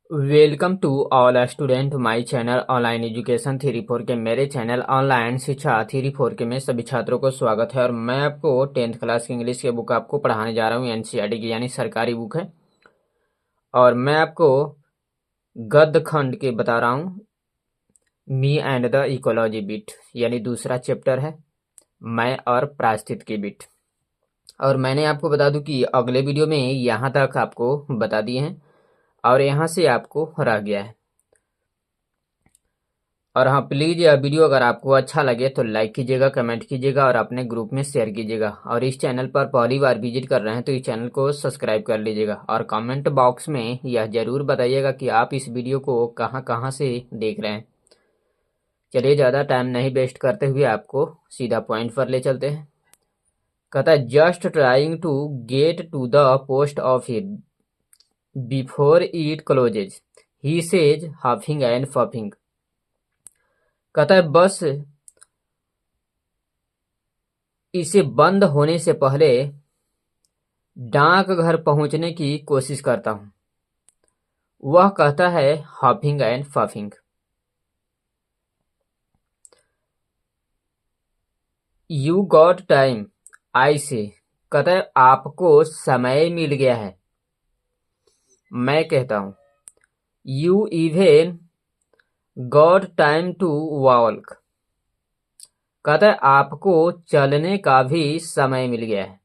Welcome to all student my channel online education three four के मेरे channel online शिक्षा three four के में सभी छात्रों को स्वागत है। और मैं आपको 10th क्लास की इंग्लिश के बुक आपको पढ़ाने जा रहा हूँ। एनसीईआरटी की यानी सरकारी बुक है। और मैं आपको गद्य खंड के बता रहा हूँ। Me and the ecology bit यानी दूसरा चैप्टर है, मैं और पारिस्थितिकी बिट। और मैंने आपको बता दूं कि अगले वीडियो में यहाँ तक आपको बता दिए हैं और यहाँ से आपको रह गया है। और हाँ, प्लीज़ यह वीडियो अगर आपको अच्छा लगे तो लाइक कीजिएगा, कमेंट कीजिएगा और अपने ग्रुप में शेयर कीजिएगा। और इस चैनल पर पहली बार विजिट कर रहे हैं तो इस चैनल को सब्सक्राइब कर लीजिएगा। और कमेंट बॉक्स में यह ज़रूर बताइएगा कि आप इस वीडियो को कहाँ कहाँ से देख रहे हैं। चलिए, ज़्यादा टाइम नहीं वेस्ट करते हुए आपको सीधा पॉइंट पर ले चलते हैं। कहता है, just trying to get to the post office before it closes, he says huffing and puffing. कहता है, बस इसे बंद होने से पहले डाकघर पहुंचने की कोशिश करता हूं। वह कहता है huffing and puffing. You got time, I say. कहता है, आपको समय मिल गया है। मैं कहता हूं you even got time to walk. कहता है, आपको चलने का भी समय मिल गया है।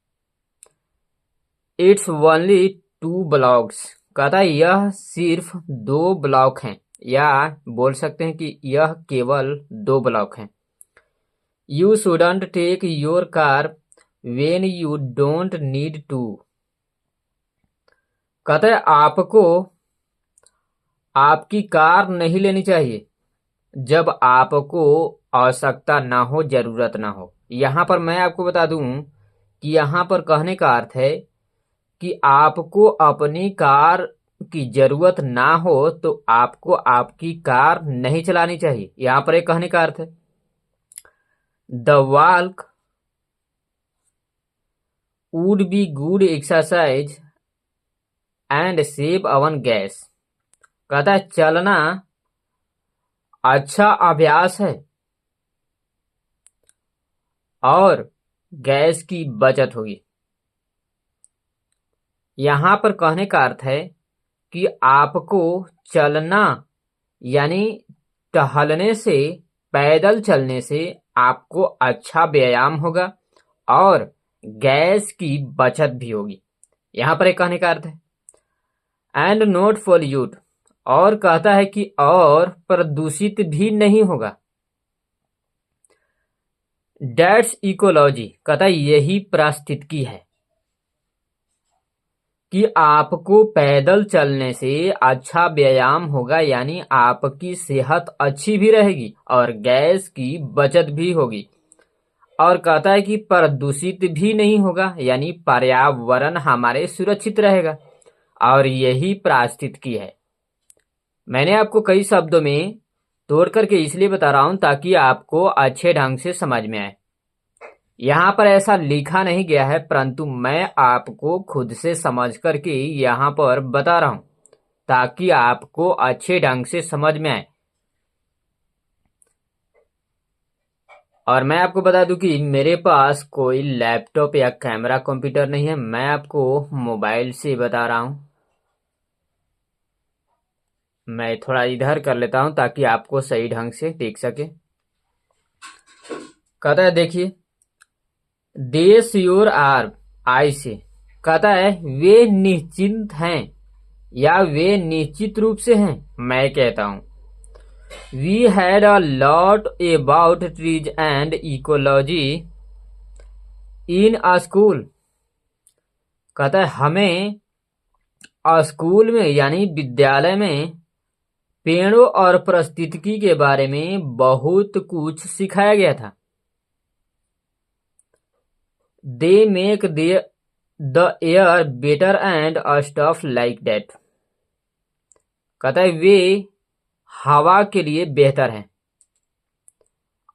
It's only 2 blocks. कहता है, यह सिर्फ 2 ब्लॉक हैं, या बोल सकते हैं कि यह केवल 2 ब्लॉक हैं। You shouldn't take your car when you don't need to. कहता है, आपको आपकी कार नहीं लेनी चाहिए जब आपको आवश्यकता ना हो, जरूरत ना हो। यहां पर मैं आपको बता दूं कि यहां पर कहने का अर्थ है कि आपको अपनी कार की जरूरत ना हो तो आपको आपकी कार नहीं चलानी चाहिए। यहां पर एक कहने का अर्थ है। The walk would be good exercise and save on gas. कहता है, चलना अच्छा अभ्यास है और गैस की बचत होगी। यहां पर कहने का अर्थ है कि आपको चलना यानी टहलने से, पैदल चलने से आपको अच्छा व्यायाम होगा और गैस की बचत भी होगी। यहां पर एक कहने का अर्थ है। एंड नॉट पॉल्यूट, और कहता है कि और प्रदूषित भी नहीं होगा। डेट्स इकोलॉजी, कहता है यही पारिस्थितिकी है कि आपको पैदल चलने से अच्छा व्यायाम होगा, यानी आपकी सेहत अच्छी भी रहेगी और गैस की बचत भी होगी। और कहता है कि प्रदूषित भी नहीं होगा, यानी पर्यावरण हमारे सुरक्षित रहेगा। और यही पारिस्थितिकी है। मैंने आपको कई शब्दों में तोड़ करके इसलिए बता रहा हूं ताकि आपको अच्छे ढंग से समझ में आए। यहाँ पर ऐसा लिखा नहीं गया है, परंतु मैं आपको खुद से समझ करके यहाँ पर बता रहा हूं ताकि आपको अच्छे ढंग से समझ में आए। और मैं आपको बता दूं कि मेरे पास कोई लैपटॉप या कैमरा कंप्यूटर नहीं है, मैं आपको मोबाइल से बता रहा हूं। मैं थोड़ा इधर कर लेता हूं ताकि आपको सही ढंग से देख सके। कहता है, देखिए, दे श्योर आर, आई से। कहता है, वे निश्चिंत हैं या वे निश्चित रूप से हैं। मैं कहता हूं we had a lot about trees and ecology in a school. कहता है, हमें स्कूल में यानी विद्यालय में पेड़ों और पारिस्थितिकी के बारे में बहुत कुछ सिखाया गया था। They make the air better and stuff like that. कहता है, वे हवा के लिए बेहतर हैं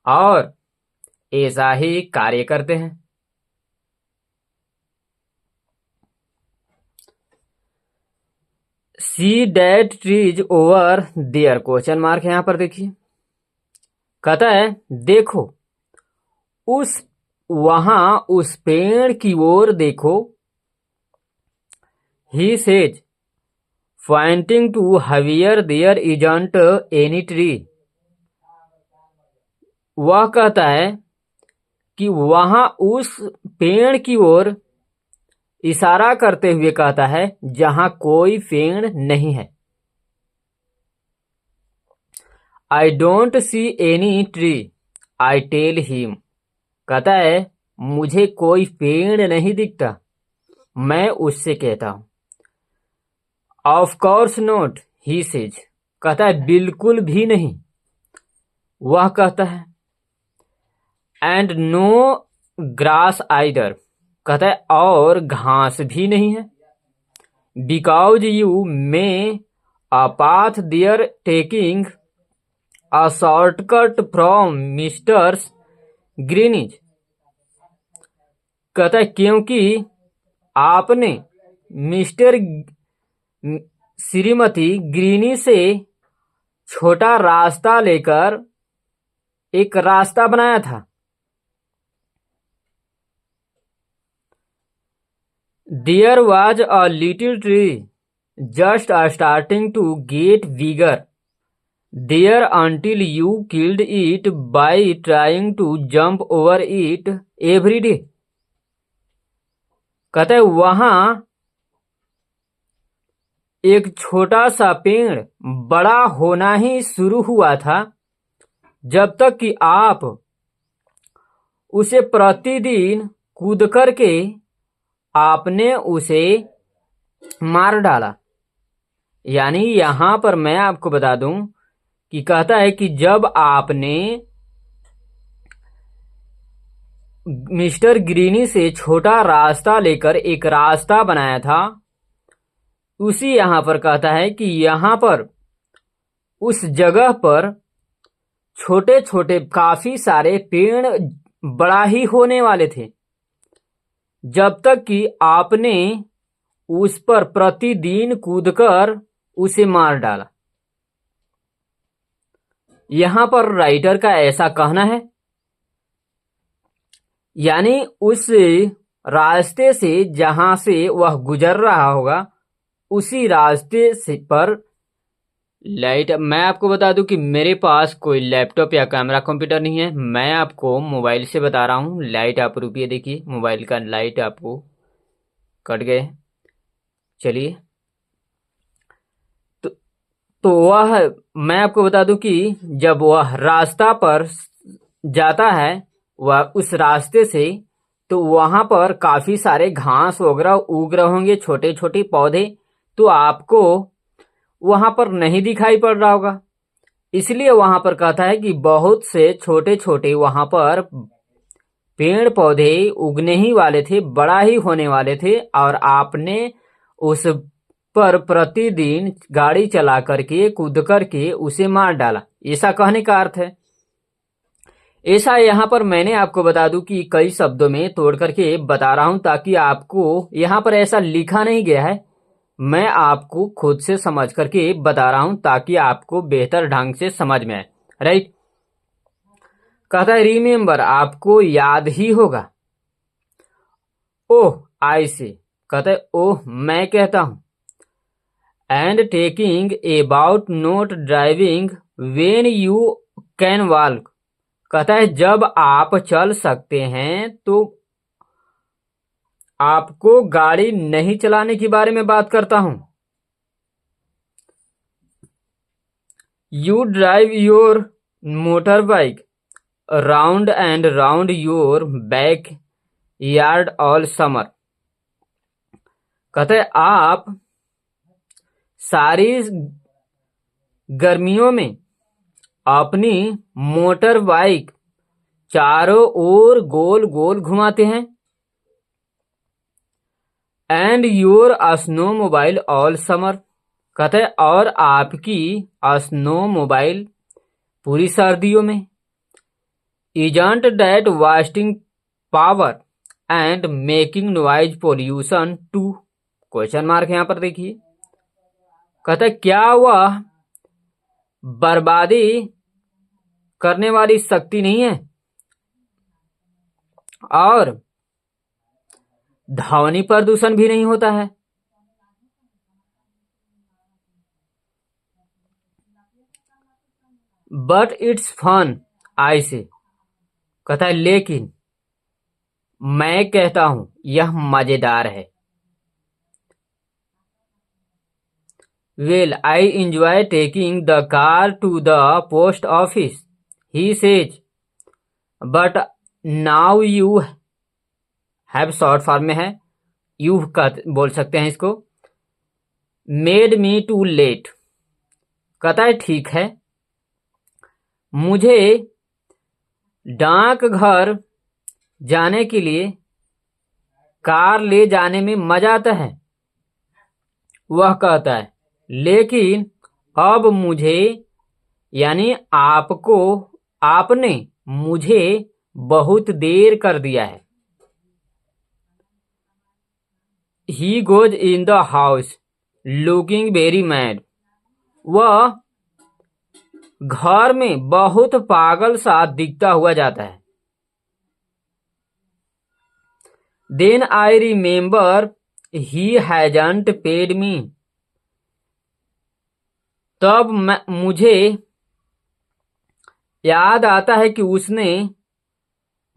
और ऐसा ही कार्य करते हैं। See that trees over there, question mark है यहां पर देखिए। कहता है देखो उस वहां उस पेड़ की ओर देखो। He says pointing to where there isn't any tree. वह कहता है कि वहां उस पेड़ की ओर इशारा करते हुए कहता है जहां कोई पेड़ नहीं है। I don't see any tree I tell him. कहता है मुझे कोई पेड़ नहीं दिखता, मैं उससे कहता हूं। Of course not he says. कहता है बिल्कुल भी नहीं, वह कहता है। And no grass either. कहता है और घास भी नहीं है। Because you may a path there taking a shortcut from Mrs Greenidge. कहता है क्योंकि आपने मिस्टर श्रीमती ग्रीनी से छोटा रास्ता लेकर एक रास्ता बनाया था। There was a little tree just starting to get bigger there until you killed it by trying to jump over it every day. कहता है वहां एक छोटा सा पेड़ बड़ा होना ही शुरू हुआ था जब तक कि आप उसे प्रतिदिन कूद करके आपने उसे मार डाला। यानी यहां पर मैं आपको बता दूं कि कहता है कि जब आपने मिस्टर ग्रीनी से छोटा रास्ता लेकर एक रास्ता बनाया था, उसी यहां पर कहता है कि यहां पर उस जगह पर छोटे छोटे काफी सारे पेड़ बड़ा ही होने वाले थे जब तक कि आपने उस पर प्रतिदिन कूदकर उसे मार डाला। यहां पर राइटर का ऐसा कहना है, यानी उस रास्ते से जहां से वह गुजर रहा होगा उसी रास्ते से पर लाइट। मैं आपको बता दूं कि मेरे पास कोई लैपटॉप या कैमरा कंप्यूटर नहीं है, मैं आपको मोबाइल से बता रहा हूं। लाइट आप रुकिए, देखिए मोबाइल का लाइट आपको कट गए। चलिए तो वह मैं आपको बता दूं कि जब वह रास्ता पर जाता है वह उस रास्ते से, तो वहां पर काफी सारे घास वगैरह उग रहे होंगे, छोटे छोटे पौधे, तो आपको वहां पर नहीं दिखाई पड़ रहा होगा। इसलिए वहां पर कहता है कि बहुत से छोटे छोटे वहां पर पेड़ पौधे उगने ही वाले थे, बड़ा ही होने वाले थे, और आपने उस पर प्रतिदिन गाड़ी चला करके कूद करके उसे मार डाला। ऐसा कहने का अर्थ है। ऐसा यहाँ पर मैंने आपको बता दूं कि कई शब्दों में तोड़ करके बता रहा हूं ताकि आपको यहाँ पर ऐसा लिखा नहीं गया है, मैं आपको खुद से समझ करके बता रहा हूं ताकि आपको बेहतर ढंग से समझ में आए। राइट। कहता है रिमेंबर, आपको याद ही होगा। ओह आई से। कहता है ओह मैं कहता हूं। And taking about not driving when you can walk. कहता है जब आप चल सकते हैं तो आपको गाड़ी नहीं चलाने के बारे में बात करता हूं। You drive your motor bike round and round your back yard all summer. कहते हैं आप सारी गर्मियों में अपनी मोटर बाइक चारों ओर गोल गोल घुमाते हैं। And your snowmobile all summer. कहते हैं और आपकी स्नो मोबाइल पूरी सर्दियों में। Isn't that wasting power and making noise pollution too. Question mark यहां पर देखिए। कहता है क्या वह बर्बादी करने वाली शक्ति नहीं है और ध्वनि प्रदूषण भी नहीं होता है। But it's fun, I say. कहता है लेकिन मैं कहता हूं यह मजेदार है। Well I enjoy taking the car to the post office, he says. But now you have short form में है, यू बोल सकते हैं इसको। Made me too late. कहता है ठीक है, मुझे डाक घर जाने के लिए कार ले जाने में मजा आता है। वह कहता है लेकिन अब मुझे यानी आपने मुझे बहुत देर कर दिया है। He goes in the house looking very mad. वह घर में बहुत पागल सा दिखता हुआ जाता है। Then I remember he hasn't paid me. तब मुझे याद आता है कि उसने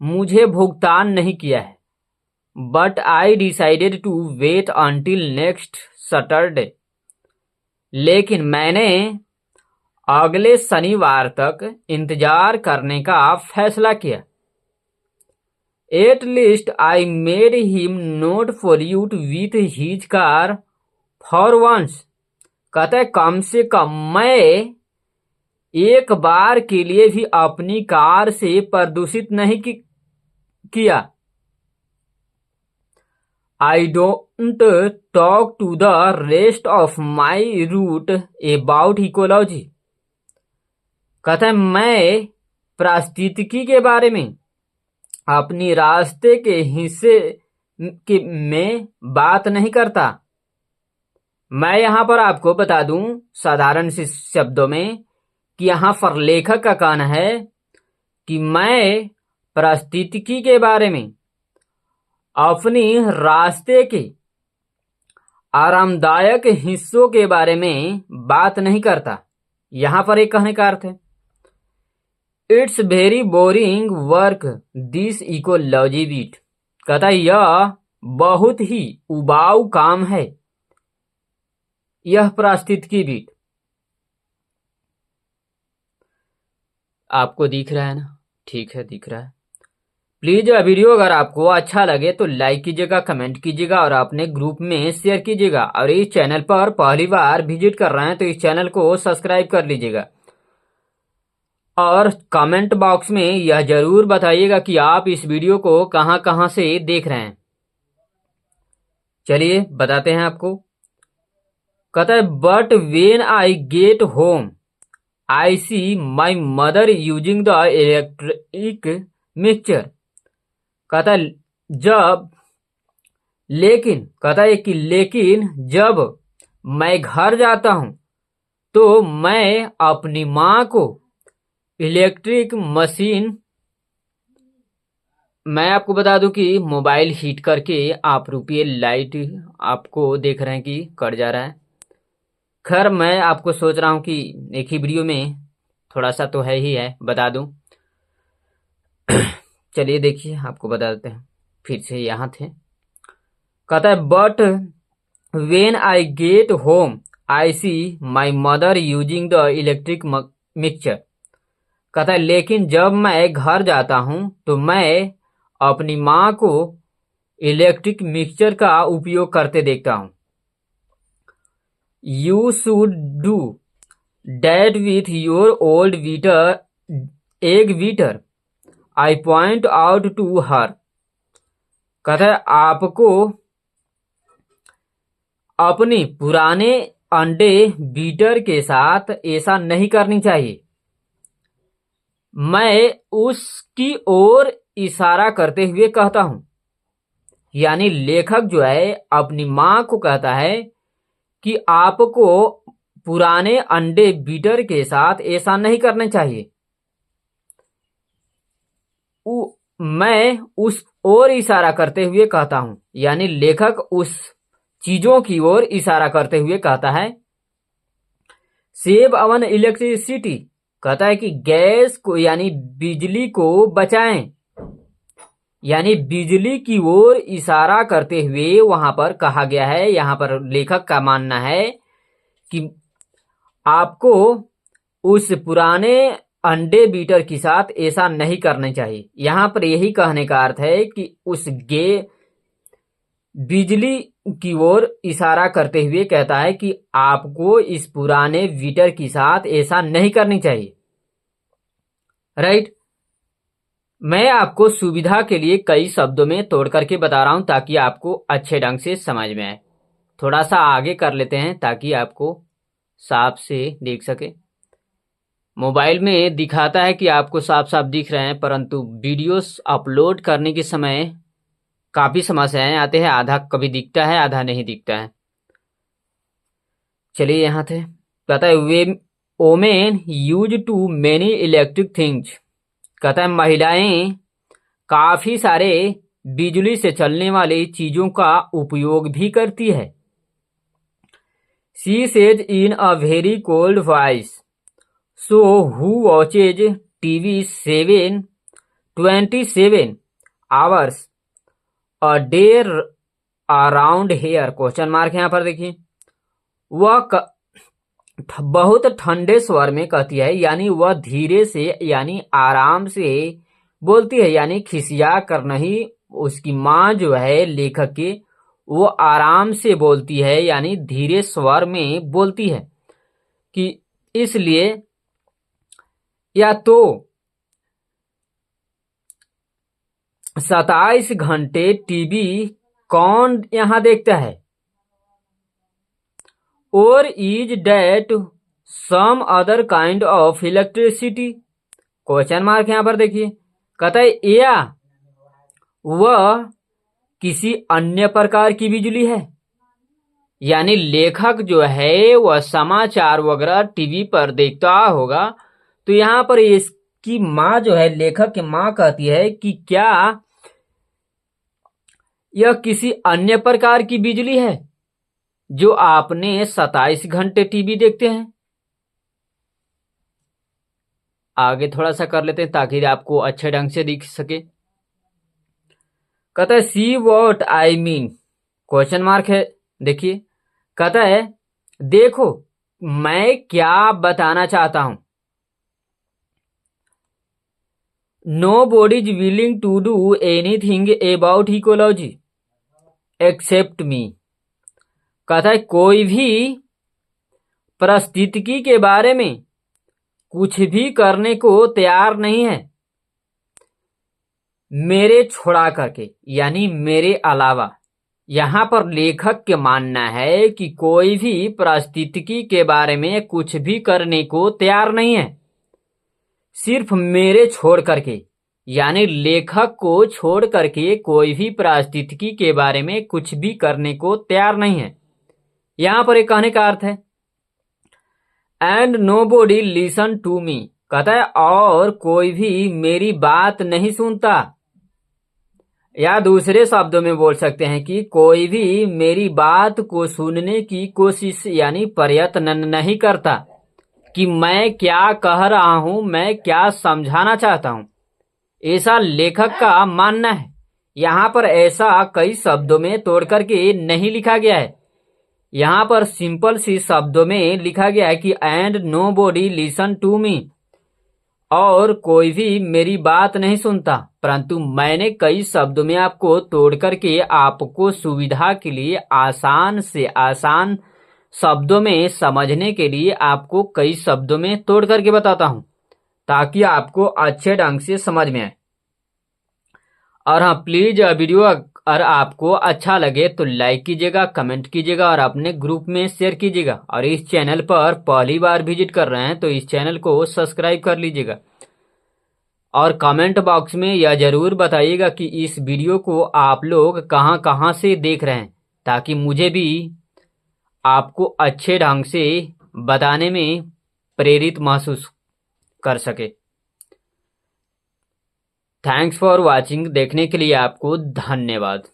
मुझे भुगतान नहीं किया है। But I decided to wait until next Saturday. लेकिन मैंने अगले शनिवार तक इंतजार करने का फैसला किया। At least I made him not pollute with his car for once. कहता है कम से कम मैं एक बार के लिए भी अपनी कार से प्रदूषित नहीं किया। I don't talk to the rest of my route about ecology. कहता है मैं पारिस्थितिकी के बारे में अपनी रास्ते के हिस्से में बात नहीं करता। मैं यहां पर आपको बता दूं साधारण से शब्दों में कि यहां पर लेखक का कहना है कि मैं पारिस्थितिकी के बारे में अपनी रास्ते के आरामदायक हिस्सों के बारे में बात नहीं करता। यहां पर एक कहने का अर्थ है it's very boring work this ecology beat. कहता है यह बहुत ही उबाऊ काम है यह पारिस्थितिकी बीट। आपको दिख रहा है ना? ठीक है, दिख रहा है। प्लीज वीडियो अगर आपको अच्छा लगे तो लाइक कीजिएगा, कमेंट कीजिएगा और अपने ग्रुप में शेयर कीजिएगा। और इस चैनल पर पहली बार विजिट कर रहे हैं तो इस चैनल को सब्सक्राइब कर लीजिएगा। और कमेंट बॉक्स में यह जरूर बताइएगा कि आप इस वीडियो को कहां से देख रहे हैं। चलिए बताते हैं आपको। कहता है but when I get home I see my mother using the electric mixture. कहता है जब लेकिन जब मैं घर जाता हूं तो मैं अपनी मां को इलेक्ट्रिक मशीन, मैं आपको बता दूं कि मोबाइल हीट करके आप रुपये लाइट आपको देख रहे हैं कि कट जा रहा है। खैर मैं आपको सोच रहा हूं कि एक ही वीडियो में थोड़ा सा तो है ही है, बता दूं। चलिए देखिए आपको बता देते हैं, फिर से यहां थे। कहता है but when I get home I see my mother using the electric mixture. कहता है लेकिन जब मैं घर जाता हूं तो मैं अपनी मां को इलेक्ट्रिक मिक्सचर का उपयोग करते देखता हूं। You should do that with your old egg beater, I point out to her. कहता है आपको अपनी पुराने अंडे बीटर के साथ ऐसा नहीं करनी चाहिए। मैं उसकी ओर इशारा करते हुए कहता हूं। यानी लेखक जो है अपनी मां को कहता है कि आपको पुराने अंडे बीटर के साथ ऐसा नहीं करना चाहिए। मैं उस ओर इशारा करते हुए कहता हूं, यानी लेखक उस चीजों की ओर इशारा करते हुए कहता है। सेव अवन इलेक्ट्रिसिटी, कहता है कि गैस को यानी बिजली को बचाएं, यानी बिजली की ओर इशारा करते हुए वहां पर कहा गया है। यहां पर लेखक का मानना है कि आपको उस पुराने अंडे बीटर के साथ ऐसा नहीं करना चाहिए। यहां पर यही कहने का अर्थ है कि उस बिजली की ओर इशारा करते हुए कहता है कि आपको इस पुराने बीटर के साथ ऐसा नहीं करनी चाहिए। राइट। मैं आपको सुविधा के लिए कई शब्दों में तोड़ करके बता रहा हूं ताकि आपको अच्छे ढंग से समझ में आए। थोड़ा सा आगे कर लेते हैं ताकि आपको साफ से दिख सके। मोबाइल में दिखाता है कि आपको साफ साफ दिख रहे हैं, परंतु वीडियोस अपलोड करने के समय काफी समस्याएं आते हैं। आधा कभी दिखता है, आधा नहीं दिखता है। चलिए यहां थे। कहता है we women use too many electric things, कहता है महिलाएं काफी सारे बिजली से चलने वाली चीजों का उपयोग भी करती है। She says in a very cold voice, so who watches TV 27 hours a day around hair, question mark यहां पर देखिए। वह बहुत ठंडे स्वर में कहती है, यानी वह धीरे से यानी आराम से बोलती है, यानी खिसिया कर नहीं। उसकी माँ जो है लेखक की, वो आराम से बोलती है यानी धीरे स्वर में बोलती है कि इसलिए या तो 27 घंटे टीवी कौन यहां देखता है, और is that some other kind of electricity, question mark यहां पर देखिए। कहता है या वह किसी अन्य प्रकार की बिजली है, यानी लेखक जो है वह समाचार वगैरह टीवी पर देखता होगा। तो यहां पर इसकी माँ जो है, लेखक की माँ कहती है कि क्या यह किसी अन्य प्रकार की बिजली है जो आपने 27 घंटे टीवी देखते हैं। आगे थोड़ा सा कर लेते हैं ताकि आपको अच्छे ढंग से दिख सके। कहता है see what I mean, question mark है देखिए। कहता है देखो मैं क्या बताना चाहता हूं। Nobody is willing to do anything about ecology except me, कहता है कोई भी पारिस्थितिकी के बारे में कुछ भी करने को तैयार नहीं है मेरे छोड़ा करके, यानी मेरे अलावा। यहां पर लेखक के मानना है कि कोई भी पारिस्थितिकी के बारे में कुछ भी करने को तैयार नहीं है सिर्फ मेरे छोड़ करके, यानी लेखक को छोड़ करके कोई भी पारिस्थितिकी के बारे में कुछ भी करने को तैयार नहीं है। यहां पर एक कहने का अर्थ है and nobody listen to me, कहता है और कोई भी मेरी बात नहीं सुनता, या दूसरे शब्दों में बोल सकते हैं कि कोई भी मेरी बात को सुनने की कोशिश यानी प्रयत्न नहीं करता कि मैं क्या कह रहा हूं, मैं क्या समझाना चाहता हूं। ऐसा लेखक का मानना है। यहां पर ऐसा कई शब्दों में तोड़ करके नहीं लिखा गया है। यहां पर सिंपल सी शब्दों में लिखा गया है कि and nobody listen to me, और कोई भी मेरी बात नहीं सुनता, परंतु मैंने कई शब्दों में आपको तोड़ करके आपको सुविधा के लिए आसान से आसान शब्दों में समझने के लिए आपको कई शब्दों में तोड़ करके बताता हूं ताकि आपको अच्छे ढंग से समझ में आए। और हाँ प्लीज वीडियो अगर आपको अच्छा लगे तो लाइक कीजिएगा, कमेंट कीजिएगा और अपने ग्रुप में शेयर कीजिएगा। और इस चैनल पर पहली बार विजिट कर रहे हैं तो इस चैनल को सब्सक्राइब कर लीजिएगा। और कमेंट बॉक्स में यह जरूर बताइएगा कि इस वीडियो को आप लोग कहां से देख रहे हैं ताकि मुझे भी आपको अच्छे ढंग से बताने में प्रेरित महसूस कर सके। Thanks for watching. देखने के लिए आपको धन्यवाद।